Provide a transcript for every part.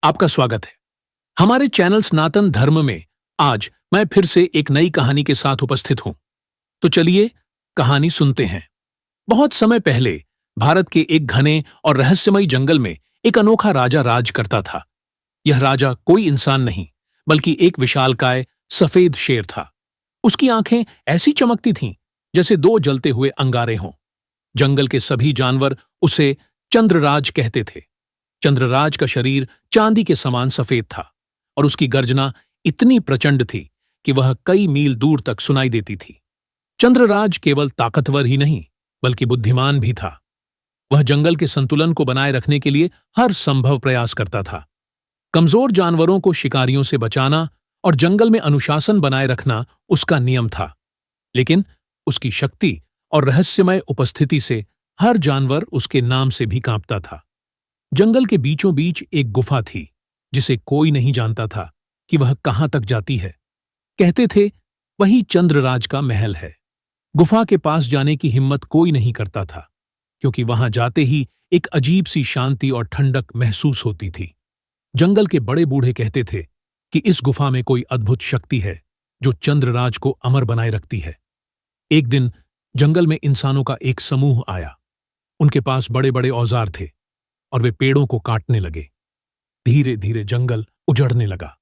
आपका स्वागत है हमारे चैनल सनातन धर्म में। आज मैं फिर से एक नई कहानी के साथ उपस्थित हूं। तो चलिए कहानी सुनते हैं। बहुत समय पहले भारत के एक घने और रहस्यमयी जंगल में एक अनोखा राजा राज करता था। यह राजा कोई इंसान नहीं बल्कि एक विशालकाय सफेद शेर था। उसकी आंखें ऐसी चमकती थीं जैसे दो जलते हुए अंगारे हों। जंगल के सभी जानवर उसे चंद्रराज कहते थे। चंद्रराज का शरीर चांदी के समान सफेद था और उसकी गर्जना इतनी प्रचंड थी कि वह कई मील दूर तक सुनाई देती थी। चंद्रराज केवल ताकतवर ही नहीं बल्कि बुद्धिमान भी था। वह जंगल के संतुलन को बनाए रखने के लिए हर संभव प्रयास करता था। कमजोर जानवरों को शिकारियों से बचाना और जंगल में अनुशासन बनाए रखना उसका नियम था। लेकिन उसकी शक्ति और रहस्यमय उपस्थिति से हर जानवर उसके नाम से भी कांपता था। जंगल के बीचों बीच एक गुफा थी जिसे कोई नहीं जानता था कि वह कहां तक जाती है। कहते थे वही चंद्रराज का महल है। गुफा के पास जाने की हिम्मत कोई नहीं करता था क्योंकि वहां जाते ही एक अजीब सी शांति और ठंडक महसूस होती थी। जंगल के बड़े बूढ़े कहते थे कि इस गुफा में कोई अद्भुत शक्ति है जो चंद्रराज को अमर बनाए रखती है। एक दिन जंगल में इंसानों का एक समूह आया। उनके पास बड़े बड़े औजार थे और वे पेड़ों को काटने लगे। धीरे धीरे जंगल उजड़ने लगा।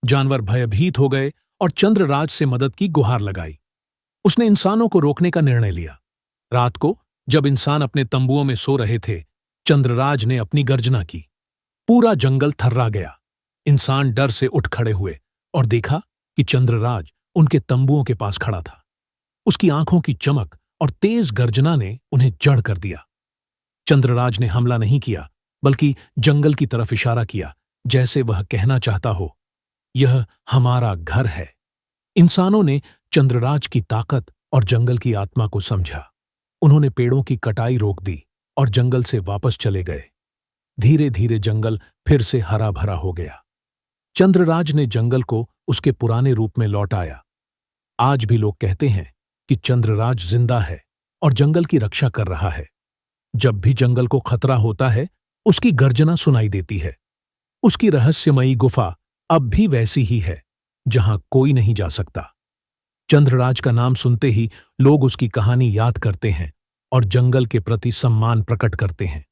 जानवर भयभीत हो गए और चंद्रराज से मदद की गुहार लगाई। उसने इंसानों को रोकने का निर्णय लिया। रात को जब इंसान अपने तंबुओं में सो रहे थे, चंद्रराज ने अपनी गर्जना की। पूरा जंगल थर्रा गया। इंसान डर से उठ खड़े हुए और देखा कि चंद्रराज उनके तंबुओं के पास खड़ा था। उसकी आंखों की चमक और तेज गर्जना ने उन्हें जड़ कर दिया। चंद्रराज ने हमला नहीं किया बल्कि जंगल की तरफ इशारा किया, जैसे वह कहना चाहता हो, यह हमारा घर है। इंसानों ने चंद्रराज की ताकत और जंगल की आत्मा को समझा। उन्होंने पेड़ों की कटाई रोक दी और जंगल से वापस चले गए। धीरे धीरे जंगल फिर से हरा भरा हो गया। चंद्रराज ने जंगल को उसके पुराने रूप में लौटाया। आज भी लोग कहते हैं कि चंद्रराज जिंदा है और जंगल की रक्षा कर रहा है। जब भी जंगल को खतरा होता है, उसकी गर्जना सुनाई देती है। उसकी रहस्यमयी गुफा अब भी वैसी ही है जहां कोई नहीं जा सकता। चंद्रराज का नाम सुनते ही लोग उसकी कहानी याद करते हैं और जंगल के प्रति सम्मान प्रकट करते हैं।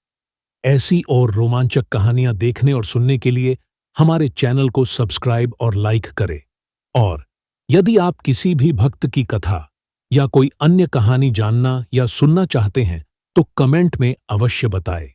ऐसी और रोमांचक कहानियां देखने और सुनने के लिए हमारे चैनल को सब्सक्राइब और लाइक करें। और यदि आप किसी भी भक्त की कथा या कोई अन्य कहानी जानना या सुनना चाहते हैं तो कमेंट में अवश्य बताएं।